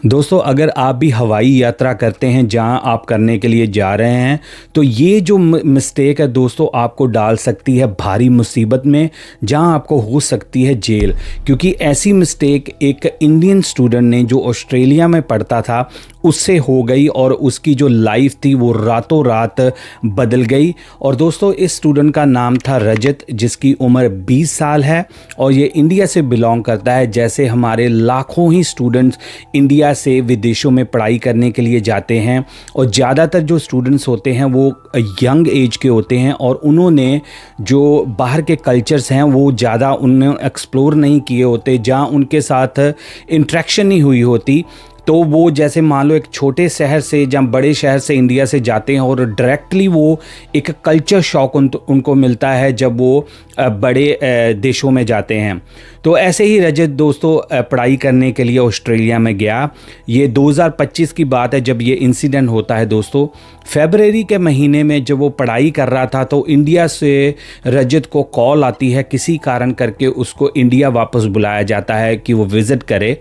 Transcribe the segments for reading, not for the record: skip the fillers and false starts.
दोस्तों, अगर आप भी हवाई यात्रा करते हैं जहां आप करने के लिए जा रहे हैं, तो ये जो मिस्टेक है दोस्तों, आपको डाल सकती है भारी मुसीबत में, जहां आपको हो सकती है जेल। क्योंकि ऐसी मिस्टेक एक इंडियन स्टूडेंट ने जो ऑस्ट्रेलिया में पढ़ता था उससे हो गई और उसकी जो लाइफ थी वो रातों रात बदल गई। और दोस्तों, इस स्टूडेंट का नाम था रजत, जिसकी उम्र 20 साल है और ये इंडिया से बिलोंग करता है। जैसे हमारे लाखों ही स्टूडेंट्स इंडिया से विदेशों में पढ़ाई करने के लिए जाते हैं और ज़्यादातर जो स्टूडेंट्स होते हैं वो यंग एज के होते हैं और उन्होंने जो बाहर के कल्चर्स हैं वो ज़्यादा उन्होंने एक्सप्लोर नहीं किए होते, जहाँ उनके साथ इंटरेक्शन नहीं हुई होती। तो वो जैसे मान लो एक छोटे शहर से या बड़े शहर से इंडिया से जाते हैं और डायरेक्टली वो एक कल्चर शॉक उनको मिलता है जब वो बड़े देशों में जाते हैं। तो ऐसे ही रजत दोस्तों पढ़ाई करने के लिए ऑस्ट्रेलिया में गया। ये 2025 की बात है जब ये इंसिडेंट होता है दोस्तों। फरवरी के महीने में जब वो पढ़ाई कर रहा था तो इंडिया से रजत को कॉल आती है, किसी कारण करके उसको इंडिया वापस बुलाया जाता है कि वो विज़िट करे।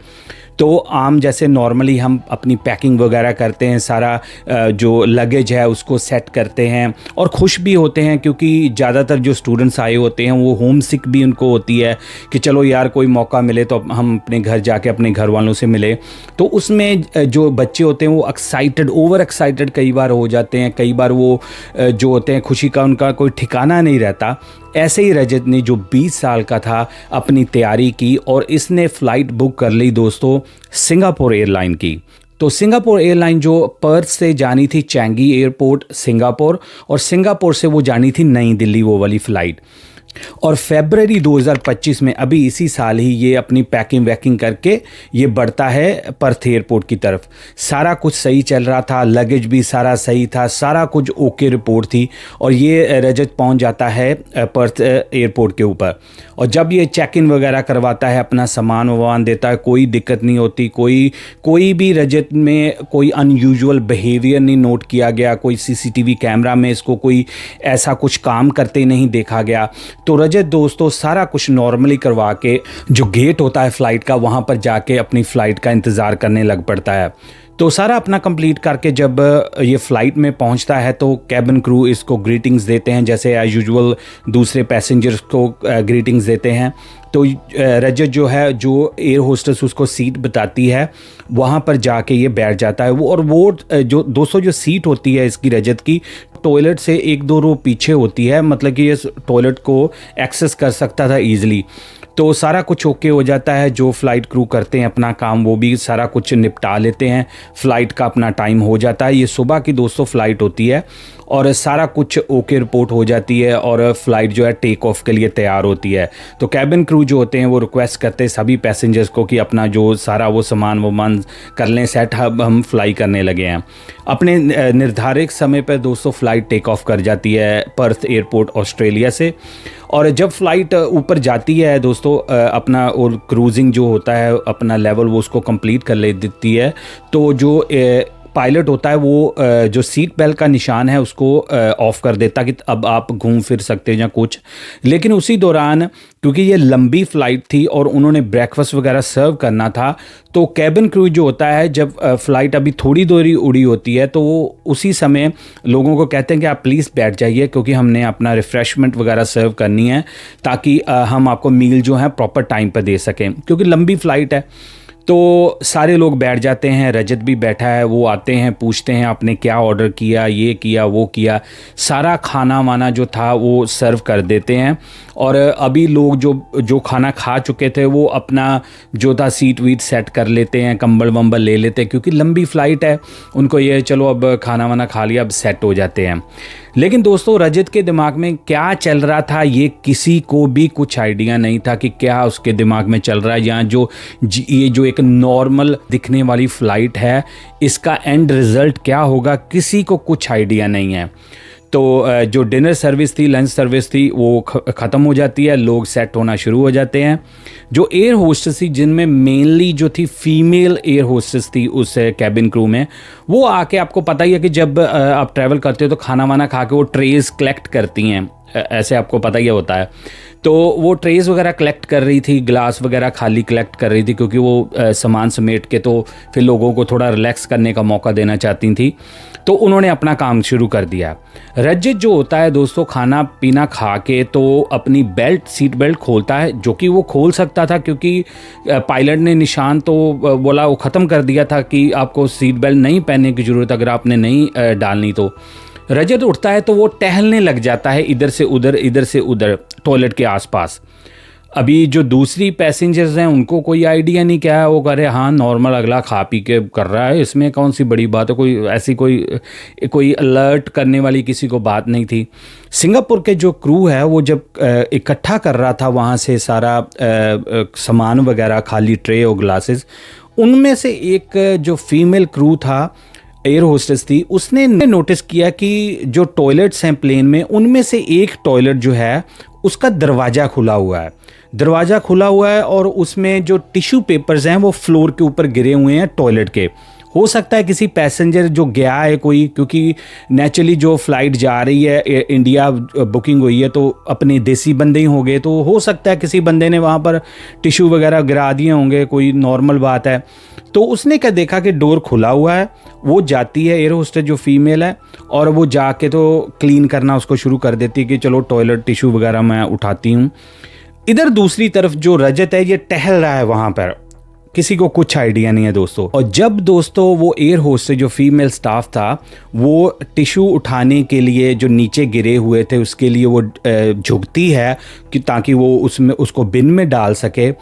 तो आम जैसे नॉर्मली हम अपनी पैकिंग वगैरह करते हैं, सारा जो लगेज है उसको सेट करते हैं और खुश भी होते हैं, क्योंकि ज़्यादातर जो स्टूडेंट्स आए होते हैं वो होम सिक भी उनको होती है कि चलो यार कोई मौका मिले तो हम अपने घर जाके अपने घर वालों से मिले। तो उसमें जो बच्चे होते हैं वो एक्साइटेड, ओवर एक्साइटेड कई बार हो जाते हैं। कई बार वो जो होते हैं खुशी का उनका कोई ठिकाना नहीं रहता। ऐसे ही रजत ने जो 20 साल का था अपनी तैयारी की और इसने फ़्लाइट बुक कर ली दोस्तों सिंगापुर एयरलाइन की। तो सिंगापुर एयरलाइन जो पर्थ से जानी थी चैंगी एयरपोर्ट सिंगापुर, और सिंगापुर से वो जानी थी नई दिल्ली, वो वाली फ़्लाइट। और फरवरी 2025 में अभी इसी साल ही ये अपनी पैकिंग वैकिंग करके ये बढ़ता है पर्थ एयरपोर्ट की तरफ। सारा कुछ सही चल रहा था, लगेज भी सारा सही था, सारा कुछ ओके रिपोर्ट थी और ये रजत पहुंच जाता है पर्थ एयरपोर्ट के ऊपर। और जब ये चेक इन वगैरह करवाता है, अपना सामान वामान देता है, कोई दिक्कत नहीं होती। कोई भी रजत में कोई अनयूजुअल बिहेवियर नहीं नोट किया गया, कोई सीसीटीवी कैमरा में इसको कोई ऐसा कुछ काम करते नहीं देखा गया। तो रजत दोस्तों सारा कुछ नॉर्मली करवा के जो गेट होता है फ़्लाइट का, वहाँ पर जाके अपनी फ़्लाइट का इंतज़ार करने लग पड़ता है। तो सारा अपना कंप्लीट करके जब ये फ़्लाइट में पहुंचता है तो कैबिन क्रू इसको ग्रीटिंग्स देते हैं, जैसे एज यूजुअल दूसरे पैसेंजर्स को ग्रीटिंग्स देते हैं। तो रजत जो है, जो एयर होस्टेस उसको सीट बताती है, वहाँ पर जाके ये बैठ जाता है। वो जो 200 जो सीट होती है इसकी रजत की, टॉयलेट से 1-2 रो पीछे होती है, मतलब कि ये टॉयलेट को एक्सेस कर सकता था ईज़िली। तो सारा कुछ ओके हो जाता है। जो फ़्लाइट क्रू करते हैं अपना काम वो भी सारा कुछ निपटा लेते हैं। फ़्लाइट का अपना टाइम हो जाता है। ये सुबह की दोस्तों फ़्लाइट होती है और सारा कुछ ओके रिपोर्ट हो जाती है और फ़्लाइट जो है टेक ऑफ के लिए तैयार होती है। तो कैबिन क्रू जो होते हैं वो रिक्वेस्ट करते हैं सभी पैसेंजर्स को कि अपना जो सारा वो सामान वामान कर लें सेट, हम फ्लाई करने लगे हैं। अपने निर्धारित समय पर दोस्तों फ़्लाइट टेक ऑफ कर जाती है पर्थ एयरपोर्ट ऑस्ट्रेलिया से। और जब फ़्लाइट ऊपर जाती है दोस्तों, अपना और क्रूजिंग जो होता है अपना लेवल वो उसको कंप्लीट कर ले देती है। तो जो पायलट होता है वो जो सीट बेल्ट का निशान है उसको ऑफ़ कर देता कि अब आप घूम फिर सकते हैं या कुछ। लेकिन उसी दौरान क्योंकि ये लंबी फ़्लाइट थी और उन्होंने ब्रेकफास्ट वगैरह सर्व करना था, तो कैबिन क्रू जो होता है जब फ़्लाइट अभी थोड़ी दूरी उड़ी होती है तो वो उसी समय लोगों को कहते हैं कि आप प्लीज़ बैठ जाइए, क्योंकि हमने अपना रिफ़्रेशमेंट वगैरह सर्व करनी है ताकि हम आपको मील जो है प्रॉपर टाइम पर दे सकें, क्योंकि लंबी फ़्लाइट है। तो सारे लोग बैठ जाते हैं, रजत भी बैठा है। वो आते हैं, पूछते हैं आपने क्या ऑर्डर किया, ये किया वो किया, सारा खाना वाना जो था वो सर्व कर देते हैं। और अभी लोग जो खाना खा चुके थे वो अपना जो था सीट वीट सेट कर लेते हैं, कंबल वंबल ले लेते हैं, क्योंकि लंबी फ़्लाइट है, उनको ये चलो अब खाना वाना खा लिया, अब सेट हो जाते हैं। लेकिन दोस्तों रजत के दिमाग में क्या चल रहा था ये किसी को भी कुछ आइडिया नहीं था कि क्या उसके दिमाग में चल रहा है। यहाँ ये जो एक नॉर्मल दिखने वाली फ़्लाइट है, इसका एंड रिज़ल्ट क्या होगा किसी को कुछ आइडिया नहीं है। तो जो डिनर सर्विस थी, लंच सर्विस थी, वो ख़त्म हो जाती है, लोग सेट होना शुरू हो जाते हैं। जो एयर होस्टेस थी, जिनमें मेनली जो थी फीमेल एयर होस्टेस थी उस कैबिन क्रू में, वो आके, आपको पता ही है कि जब आप ट्रैवल करते हो तो खाना वाना खा के वो ट्रेस कलेक्ट करती हैं, ऐसे आपको पता ही होता है। तो वो ट्रेस वगैरह कलेक्ट कर रही थी, ग्लास वगैरह खाली कलेक्ट कर रही थी, क्योंकि वो सामान समेट के तो फिर लोगों को थोड़ा रिलैक्स करने का मौका देना चाहती थी। तो उन्होंने अपना काम शुरू कर दिया। रजत जो होता है दोस्तों, खाना पीना खा के तो अपनी सीट बेल्ट खोलता है, जो कि वो खोल सकता था क्योंकि पायलट ने निशान तो बोला, वो ख़त्म कर दिया था कि आपको सीट बेल्ट नहीं पहनने की ज़रूरत अगर आपने नहीं डालनी। तो रजत उठता है तो वो टहलने लग जाता है इधर से उधर टॉयलेट के आसपास। अभी जो दूसरी पैसेंजर्स हैं उनको कोई आइडिया नहीं क्या है, वो कह रहे हाँ नॉर्मल अगला खा पी के कर रहा है, इसमें कौन सी बड़ी बात है, कोई ऐसी कोई अलर्ट करने वाली किसी को बात नहीं थी। सिंगापुर के जो क्रू है वो जब इकट्ठा कर रहा था वहाँ से सारा सामान वगैरह, खाली ट्रे और ग्लासेस, उनमें से एक जो फीमेल क्रू था, एयर होस्टेस थी, उसने नोटिस किया कि जो टॉयलेट्स हैं प्लेन में, उनमें से एक टॉयलेट जो है उसका दरवाज़ा खुला हुआ है और उसमें जो टिश्यू पेपर्स हैं वो फ्लोर के ऊपर गिरे हुए हैं टॉयलेट के। हो सकता है किसी पैसेंजर जो गया है कोई, क्योंकि नेचुरली जो फ़्लाइट जा रही है इंडिया बुकिंग हुई है तो अपने देसी बंदे ही होंगे, तो हो सकता है किसी बंदे ने वहाँ पर टिश्यू वगैरह गिरा दिए होंगे, कोई नॉर्मल बात है। तो उसने क्या देखा कि डोर खुला हुआ है, वो जाती है एयर होस्टेस जो फीमेल है और वो जाके तो क्लीन करना उसको शुरू कर देती है कि चलो टॉयलेट टिश्यू वगैरह मैं उठाती हूँ। इधर दूसरी तरफ जो रजत है ये टहल रहा है वहाँ पर, किसी को कुछ आइडिया नहीं है दोस्तों। और जब दोस्तों वो एयर होस्टेस जो फीमेल स्टाफ था वो टिश्यू उठाने के लिए जो नीचे गिरे हुए थे उसके लिए वो झुकती है कि ताकि वो उसको बिन में डाल सके,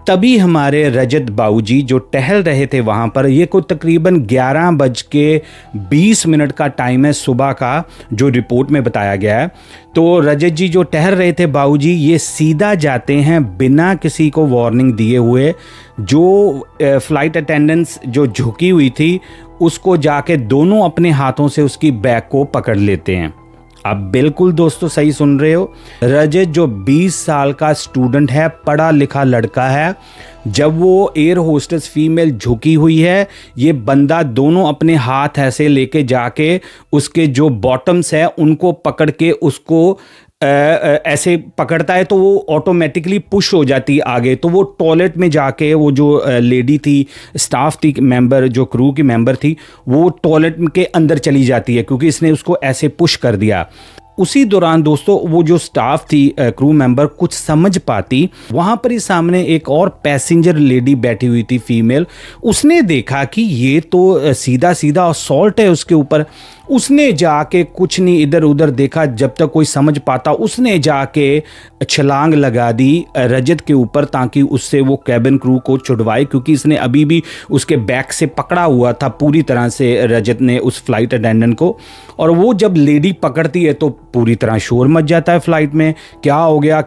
तभी हमारे रजत बाबूजी जो टहल रहे थे वहाँ पर, ये कोई तकरीबन 11:20 का टाइम है सुबह का जो रिपोर्ट में बताया गया है। तो रजत जी जो टहल रहे थे बाबूजी, ये सीधा जाते हैं बिना किसी को वार्निंग दिए हुए, जो फ़्लाइट अटेंडेंट्स जो झुकी हुई थी उसको जाके दोनों अपने हाथों से उसकी बैग को पकड़ लेते हैं। आप बिल्कुल दोस्तों सही सुन रहे हो, रजत जो 20 साल का स्टूडेंट है, पढ़ा लिखा लड़का है, जब वो एयर होस्टेस फीमेल झुकी हुई है, ये बंदा दोनों अपने हाथ ऐसे लेके जाके उसके जो बॉटम्स है उनको पकड़ के उसको ऐसे पकड़ता है तो वो ऑटोमेटिकली पुश हो जाती है आगे। तो वो टॉयलेट में जाके वो जो लेडी थी, स्टाफ थी, मेंबर जो क्रू की मेंबर थी, वो टॉयलेट के अंदर चली जाती है क्योंकि इसने उसको ऐसे पुश कर दिया। उसी दौरान दोस्तों वो जो स्टाफ थी क्रू मेंबर कुछ समझ पाती, वहाँ पर ही सामने एक और पैसेंजर लेडी बैठी हुई थी फीमेल, उसने देखा कि ये तो सीधा सीधा असॉल्ट है उसके ऊपर। उसने जाके कुछ नहीं इधर उधर देखा, जब तक कोई समझ पाता उसने जाके छलांग लगा दी रजत के ऊपर ताकि उससे वो कैबिन क्रू को छुड़वाए, क्योंकि इसने अभी भी उसके बैक से पकड़ा हुआ था पूरी तरह से रजत ने उस फ्लाइट अटेंडेंट को। और वो जब लेडी पकड़ती है तो पूरी तरह शोर मच जाता है फ्लाइट में, क्या हो गया,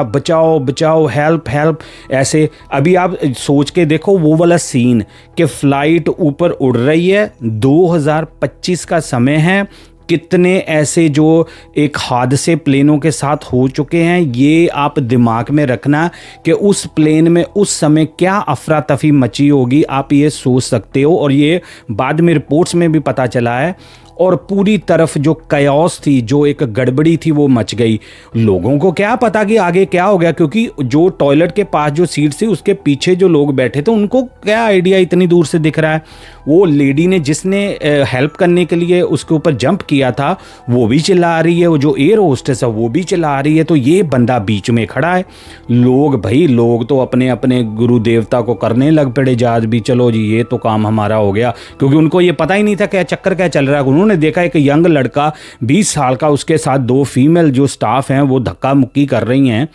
बचाओ बचाओ, हेल्प हेल्प, ऐसे। अभी आप सोच के देखो वो वाला सीन कि फ्लाइट ऊपर उड़ रही है, 2025 का समय है, कितने ऐसे जो एक हादसे प्लेनों के साथ हो चुके हैं, ये आप दिमाग में रखना कि उस प्लेन में उस समय क्या अफरा तफरी मची होगी, आप ये सोच सकते हो। और ये बाद में रिपोर्ट्स में भी पता चला है। और पूरी तरफ जो कयास थी, जो एक गड़बड़ी थी, वो मच गई। लोगों को क्या पता कि आगे क्या हो गया, क्योंकि जो टॉयलेट के पास जो सीट थी उसके पीछे जो लोग बैठे थे उनको क्या आइडिया इतनी दूर से दिख रहा है। वो लेडी ने जिसने हेल्प करने के लिए उसके ऊपर जंप किया था वो भी चिल्ला रही है, वो जो एयर होस्टेस है वो भी चिल्ला रही है, तो ये बंदा बीच में खड़ा है। लोग तो अपने अपने गुरु देवता को करने लग पड़े जाज भी, चलो जी ये तो काम हमारा हो गया, क्योंकि उनको ये पता ही नहीं था क्या चक्कर क्या चल रहा है। उन्होंने देखा एक यंग लड़का 20 साल का, उसके साथ 2 फीमेल जो स्टाफ हैं वो धक्का मुक्की कर रही हैं।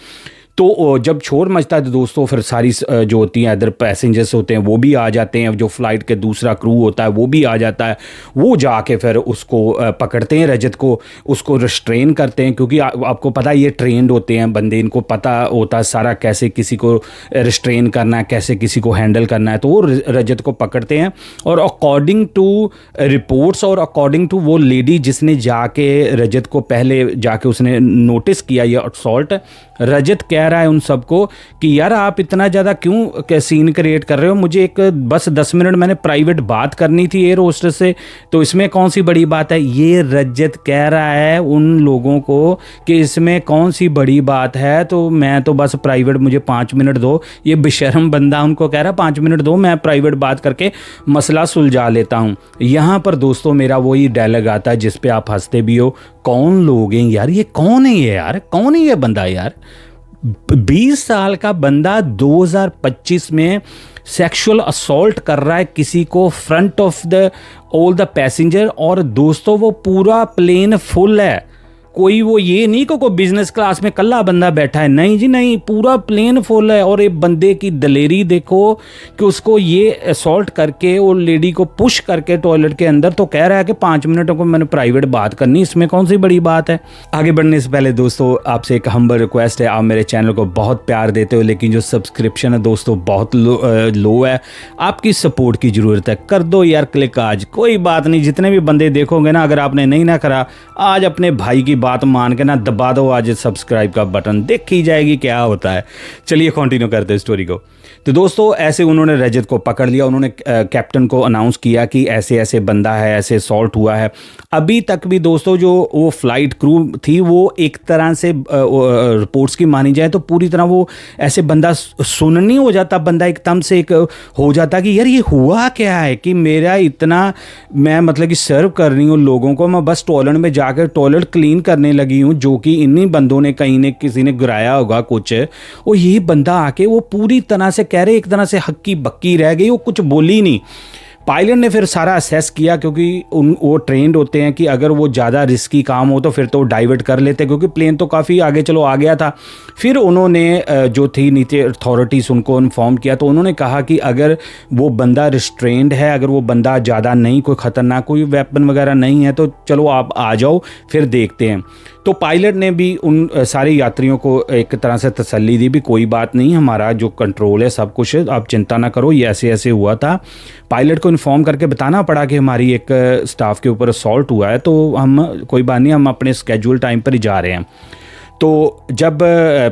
तो जब शोर मचता है तो दोस्तों फिर सारी जो होती हैं अदर पैसेंजर्स होते हैं वो भी आ जाते हैं, जो फ्लाइट के दूसरा क्रू होता है वो भी आ जाता है। वो जाके फिर उसको पकड़ते हैं रजत को, उसको रिस्ट्रेन करते हैं, क्योंकि आपको पता है ये ट्रेंड होते हैं बंदे, इनको पता होता है सारा कैसे किसी को रिस्ट्रेन करना है, कैसे किसी को हैंडल करना है। तो वो रजत को पकड़ते हैं और अकॉर्डिंग टू रिपोर्ट्स और अकॉर्डिंग टू वो लेडी जिसने जाके रजत को पहले जाके उसने नोटिस किया ये असॉल्ट, रजत कह रहा है उन सबको कि यार आप इतना ज़्यादा क्यों सीन क्रिएट कर रहे हो, मुझे एक बस 10 मिनट मैंने प्राइवेट बात करनी थी एयर होस्टेस से, तो इसमें कौन सी बड़ी बात है। ये रजत कह रहा है उन लोगों को कि इसमें कौन सी बड़ी बात है, तो मैं तो बस प्राइवेट, मुझे 5 मिनट दो। ये बेशर्म बंदा उनको कह रहा है 5 मिनट दो, मैं प्राइवेट बात करके मसला सुलझा लेता हूँ। यहाँ पर दोस्तों मेरा वही डायलॉग आता है जिस पे आप हंसते भी हो, कौन लोग हैं यार, ये कौन है ये यार, कौन है ये बंदा यार। 20 साल का बंदा 2025 में सेक्सुअल असॉल्ट कर रहा है किसी को front of the all the passenger. और दोस्तों वो पूरा प्लेन फुल है, कोई वो ये नहीं कि कोई बिजनेस क्लास में कल्ला बंदा बैठा है, नहीं जी नहीं, पूरा प्लेन फुल है। और एक बंदे की दलेरी देखो कि उसको ये असॉल्ट करके वो लेडी को पुश करके टॉयलेट के अंदर, तो कह रहा है कि 5 मिनटों को मैंने प्राइवेट बात करनी, इसमें कौन सी बड़ी बात है। आगे बढ़ने से पहले दोस्तों आपसे एक हम्बल रिक्वेस्ट है, आप मेरे चैनल को बहुत प्यार देते हो लेकिन जो सब्सक्रिप्शन है दोस्तों बहुत लो है, आपकी सपोर्ट की ज़रूरत है। कर दो यार क्लिक आज, कोई बात नहीं, जितने भी बंदे देखोगे ना, अगर आपने नहीं ना करा आज अपने भाई की बात मान के ना दबा दो आज सब्सक्राइब का बटन, देखी जाएगी क्या होता है। चलिए कंटिन्यू करते हैं स्टोरी को। तो दोस्तों ऐसे उन्होंने रजत को पकड़ लिया, उन्होंने कैप्टन को अनाउंस किया कि ऐसे ऐसे बंदा है, ऐसे असॉल्ट हुआ है। अभी तक भी दोस्तों जो वो फ्लाइट क्रू थी वो एक तरह से रिपोर्ट्स की मानी जाए तो पूरी तरह वो ऐसे बंदा सुननी हो जाता, बंदा एकदम से एक हो जाता कि यार ये हुआ क्या है कि मेरा इतना, मैं मतलब कि सर्व कर रही हूँ लोगों को, मैं बस टॉयलेट में जाकर टॉयलेट क्लीन करने लगी हूँ, जो कि इन्हीं बंदों ने कहीं ने किसी ने गिराया होगा कुछ, और ये बंदा आके वो पूरी तरह से कह रहे, एक तरह से हक्की बक्की रह गई, वो कुछ बोली नहीं। पायलट ने फिर सारा असेस किया क्योंकि वो ट्रेंड होते हैं कि अगर वो ज़्यादा रिस्की काम हो तो फिर तो डाइवर्ट कर लेते, क्योंकि प्लेन तो काफ़ी आगे चलो आ गया था। फिर उन्होंने जो थी नीचे अथॉरिटीज़ उनको इन्फॉर्म किया, तो उन्होंने कहा कि अगर वो बंदा रिस्ट्रेंड है, अगर वो बंदा ज़्यादा नहीं, कोई ख़तरनाक कोई वेपन वगैरह नहीं है, तो चलो आप आ जाओ फिर देखते हैं। तो पायलट ने भी उन सारे यात्रियों को एक तरह से तसल्ली दी भी कोई बात नहीं, हमारा जो कंट्रोल है सब कुछ, आप चिंता ना करो, ये ऐसे ऐसे हुआ था। पायलट को इन्फॉर्म करके बताना पड़ा कि हमारी एक स्टाफ के ऊपर असॉल्ट हुआ है, तो हम कोई बात नहीं, हम अपने स्केड्यूल टाइम पर ही जा रहे हैं। तो जब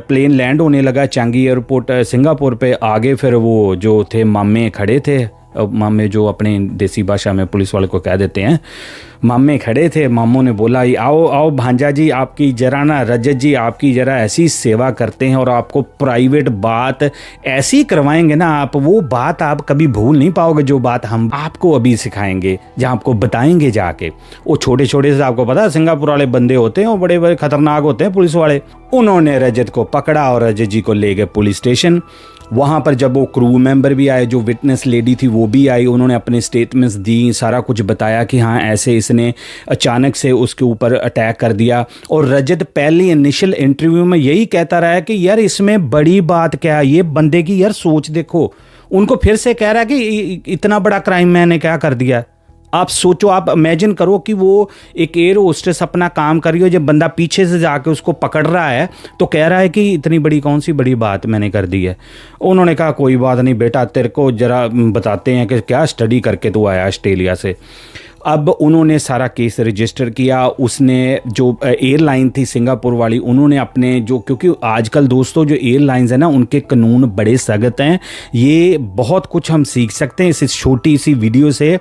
प्लेन लैंड होने लगा चांगी एयरपोर्ट सिंगापुर पे, आगे फिर वो जो थे मामे खड़े थे, मामे जो अपने देसी भाषा में पुलिस वाले को कह देते हैं, मामे खड़े थे। मामों ने बोला आओ आओ भांजा जी, आपकी जरा ना रजत जी आपकी जरा ऐसी सेवा करते हैं और आपको प्राइवेट बात ऐसी करवाएंगे ना, आप वो बात आप कभी भूल नहीं पाओगे, जो बात हम आपको अभी सिखाएंगे, जहाँ आपको बताएंगे जाके। वो छोटे छोटे से, आपको पता है सिंगापुर वाले बंदे होते हैं, वो बड़े बड़े खतरनाक होते हैं पुलिस वाले। उन्होंने रजत को पकड़ा और रजत जी को ले गए पुलिस स्टेशन। वहाँ पर जब वो क्रू मेंबर भी आए, जो विटनेस लेडी थी वो भी आई, उन्होंने अपने स्टेटमेंट्स दी, सारा कुछ बताया कि हाँ ऐसे इसने अचानक से उसके ऊपर अटैक कर दिया। और रजत पहले इनिशियल इंटरव्यू में यही कहता रहा है कि यार इसमें बड़ी बात क्या है, ये बंदे की यार सोच देखो। उनको फिर से कह रहा है कि इतना बड़ा क्राइम मैंने क्या कर दिया। आप सोचो, आप इमेजिन करो कि वो एक एयर होस्टेस अपना काम कर रही हो, जब बंदा पीछे से जाके उसको पकड़ रहा है तो कह रहा है कि इतनी बड़ी कौन सी बड़ी बात मैंने कर दी है। उन्होंने कहा कोई बात नहीं बेटा, तेरे को जरा बताते हैं कि क्या स्टडी करके तू आया ऑस्ट्रेलिया से। अब उन्होंने सारा केस रजिस्टर किया। उसने जो एयरलाइन थी सिंगापुर वाली, उन्होंने अपने जो, क्योंकि आजकल दोस्तों जो एयरलाइंस है ना उनके कानून बड़े सख्त हैं, ये बहुत कुछ हम सीख सकते हैं इस छोटी सी वीडियो से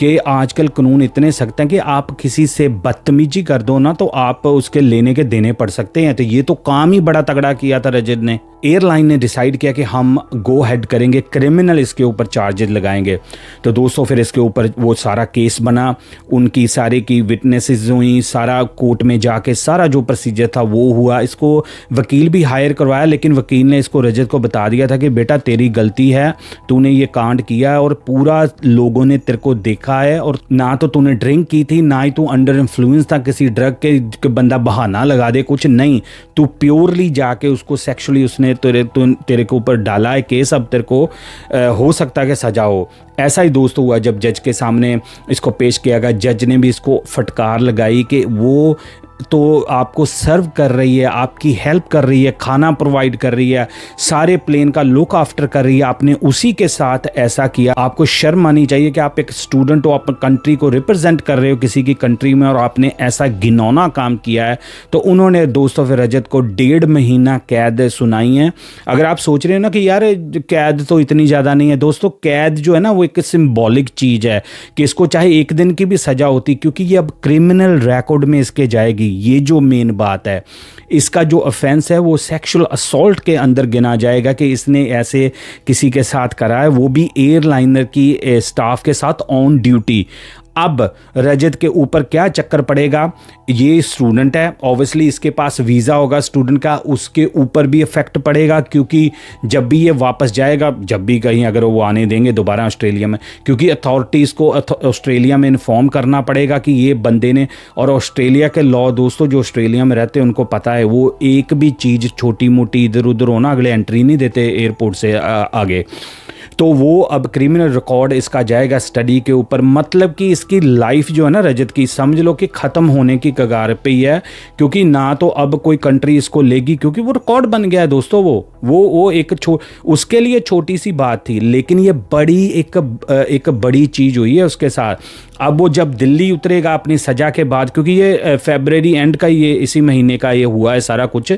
कि आजकल कानून इतने सख्त हैं कि आप किसी से बदतमीजी कर दो ना तो आप उसके लेने के देने पड़ सकते हैं। तो ये तो काम ही बड़ा तगड़ा किया था रजत ने। एयरलाइन ने डिसाइड किया कि हम गो हेड करेंगे, क्रिमिनल इसके ऊपर चार्जेस लगाएंगे। तो दोस्तों फिर इसके ऊपर वो सारा केस बना, उनकी सारे की विटनेसेस हुई, सारा कोर्ट में जाके सारा जो प्रोसीजर था वो हुआ। इसको वकील भी हायर करवाया, लेकिन वकील ने इसको रजत को बता दिया था कि बेटा तेरी गलती है, तूने ये कांड किया है और पूरा लोगों ने तेरे को देखा है, और ना तो तूने ड्रिंक की थी, ना ही तू अंडर इन्फ्लुएंस था किसी ड्रग के बंदा बहाना लगा दे कुछ नहीं, तू प्योरली जाके उसको सेक्सुअली उसने तेरे के ऊपर डाला है केस। अब तेरे को हो सकता है कि सजा हो। ऐसा ही दोस्तों हुआ जब जज के सामने इसको पेश किया गया। जज ने भी इसको फटकार लगाई कि वो तो आपको सर्व कर रही है, आपकी हेल्प कर रही है, खाना प्रोवाइड कर रही है, सारे प्लेन का लुक आफ्टर कर रही है, आपने उसी के साथ ऐसा किया। आपको शर्म आनी चाहिए कि आप एक स्टूडेंट हो, आप कंट्री को रिप्रेजेंट कर रहे हो किसी की कंट्री में, और आपने ऐसा घिनौना काम किया है। तो उन्होंने दोस्तों फिर रजत को 1.5 महीना कैद सुनाई है। अगर आप सोच रहे हो ना कि यार कैद तो इतनी ज़्यादा नहीं है, दोस्तों कैद जो है ना वो एक सिंबॉलिक चीज़ है कि इसको चाहे 1 दिन की भी सज़ा होती, क्योंकि ये अब क्रिमिनल रिकॉर्ड में इसके जाएगी। ये जो मेन बात है, इसका जो ऑफेंस है वो सेक्सुअल असॉल्ट के अंदर गिना जाएगा कि इसने ऐसे किसी के साथ करा है, वो भी एयरलाइनर की स्टाफ के साथ ऑन ड्यूटी। अब रजत के ऊपर क्या चक्कर पड़ेगा, ये स्टूडेंट है, ऑब्वियसली इसके पास वीज़ा होगा स्टूडेंट का, उसके ऊपर भी इफेक्ट पड़ेगा, क्योंकि जब भी ये वापस जाएगा, जब भी कहीं अगर वो आने देंगे दोबारा ऑस्ट्रेलिया में, क्योंकि अथॉरिटीज़ को ऑस्ट्रेलिया में इन्फॉर्म करना पड़ेगा कि ये बंदे ने, और ऑस्ट्रेलिया के लॉ दोस्तों जो ऑस्ट्रेलिया में रहते हैं उनको पता है, वो एक भी चीज़ छोटी मोटी इधर उधर होना अगले एंट्री नहीं देते एयरपोर्ट से आगे। तो वो अब क्रिमिनल रिकॉर्ड इसका जाएगा स्टडी के ऊपर, मतलब कि इसकी लाइफ जो है ना रजत की, समझ लो कि ख़त्म होने की कगार पे ही है, क्योंकि ना तो अब कोई कंट्री इसको लेगी, क्योंकि वो रिकॉर्ड बन गया है दोस्तों। वो एक उसके लिए छोटी सी बात थी, लेकिन ये बड़ी एक बड़ी चीज़ हुई है उसके साथ। अब वो जब दिल्ली उतरेगा अपनी सज़ा के बाद, क्योंकि ये फरवरी एंड का, ये इसी महीने का ये हुआ है सारा कुछ,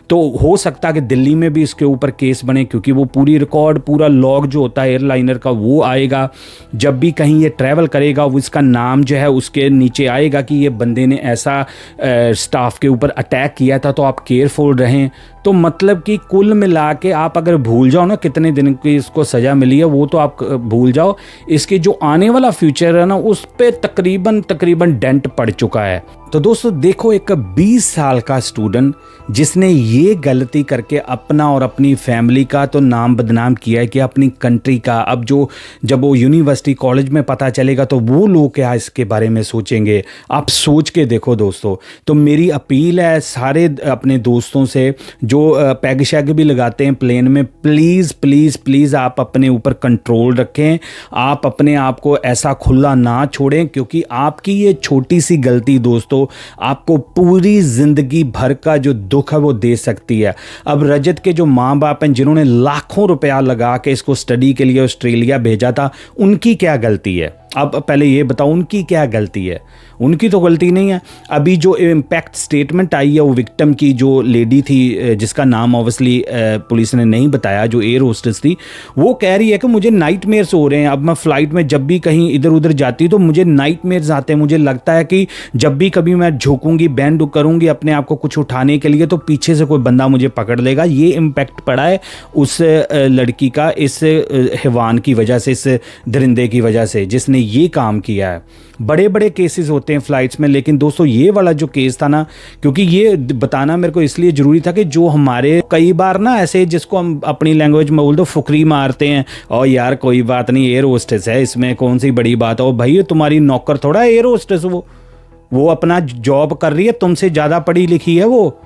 तो हो सकता है कि दिल्ली में भी इसके ऊपर केस बने, क्योंकि वो पूरी रिकॉर्ड, पूरा लॉग जो होता है एयरलाइनर का वो आएगा। जब भी कहीं ये ट्रैवल करेगा वो इसका नाम जो है उसके नीचे आएगा कि ये बंदे ने ऐसा स्टाफ के ऊपर अटैक किया था, तो आप केयरफुल रहें। तो मतलब कि कुल मिला के आप अगर भूल जाओ ना कितने दिन की इसको सज़ा मिली है, वो तो आप भूल जाओ, इसके जो आने वाला फ्यूचर है ना उस पे तकरीबन डेंट पड़ चुका है। तो दोस्तों देखो, एक 20 साल का स्टूडेंट जिसने ये गलती करके अपना और अपनी फैमिली का तो नाम बदनाम किया है कि अपनी कंट्री का, अब जब वो यूनिवर्सिटी कॉलेज में पता चलेगा तो वो लोग क्या इसके बारे में सोचेंगे, आप सोच के देखो दोस्तों। तो मेरी अपील है सारे अपने दोस्तों से जो पैग शैग भी लगाते हैं प्लेन में, प्लीज़ प्लीज़ प्लीज़ आप अपने ऊपर कंट्रोल रखें, आप अपने आप को ऐसा खुला ना छोड़ें, क्योंकि आपकी ये छोटी सी गलती दोस्तों आपको पूरी जिंदगी भर का जो दुख है वो दे सकती है। अब रजत के जो माँ बाप हैं जिन्होंने लाखों रुपया लगा के इसको स्टडी के लिए ऑस्ट्रेलिया भेजा था, उनकी क्या गलती है? अब पहले ये बताओ उनकी क्या गलती है? उनकी तो गलती नहीं है। अभी जो इम्पैक्ट स्टेटमेंट आई है वो विक्टिम की जो लेडी थी, जिसका नाम ऑब्वियसली पुलिस ने नहीं बताया, जो एयर होस्टेस थी, वो कह रही है कि मुझे नाइटमेयर्स हो रहे हैं। अब मैं फ़्लाइट में जब भी कहीं इधर उधर जाती तो मुझे नाइटमेयर्स आते हैं, मुझे लगता है कि जब भी कभी मैं झुकूंगी, बैंड करूंगी अपने आप को कुछ उठाने के लिए, तो पीछे से कोई बंदा मुझे पकड़ लेगा। ये इम्पैक्ट पड़ा है उस लड़की का, इस हैवान की वजह से, इस दरिंदे की वजह से जिसने ये काम किया है। बड़े बड़े केसेस होते हैं फ़्लाइट्स में, लेकिन दोस्तों ये वाला जो केस था ना, क्योंकि ये बताना मेरे को इसलिए ज़रूरी था कि जो हमारे कई बार ना ऐसे, जिसको हम अपनी लैंग्वेज में बोल दो फुकरी मारते हैं, और यार कोई बात नहीं, एयर होस्टेस है, इसमें कौन सी बड़ी बात है, और भाई तुम्हारी नौकर थोड़ा एयर होस्टेस, वो अपना जॉब कर रही है, तुमसे ज़्यादा पढ़ी लिखी है, वो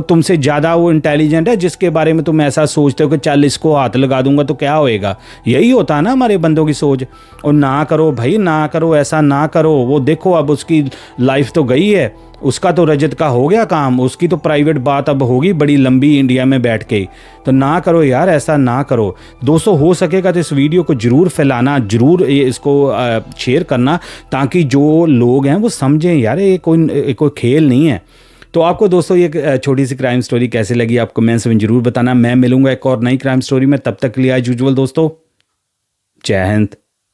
तुमसे ज़्यादा वो इंटेलिजेंट है, जिसके बारे में तुम ऐसा सोचते हो कि चल इसको हाथ लगा दूंगा तो क्या होएगा। यही होता है ना हमारे बंदों की सोच। और ना करो भाई, ना करो, ऐसा ना करो। वो देखो अब उसकी लाइफ तो गई है, उसका तो रजत का हो गया काम, उसकी तो प्राइवेट बात अब होगी बड़ी लंबी इंडिया में बैठ के। तो ना करो यार, ऐसा ना करो दोस्तों। हो सकेगा तो इस वीडियो को ज़रूर फैलाना, ज़रूर इसको शेयर करना, ताकि जो लोग हैं वो समझें यार ये कोई खेल नहीं है। तो आपको दोस्तों ये छोटी सी क्राइम स्टोरी कैसे लगी, आप कमेंट्स में ज़रूर बताना। मैं मिलूंगा एक और नई क्राइम स्टोरी में, तब तक के लिए एज यूजुअल दोस्तों, जय हिंद।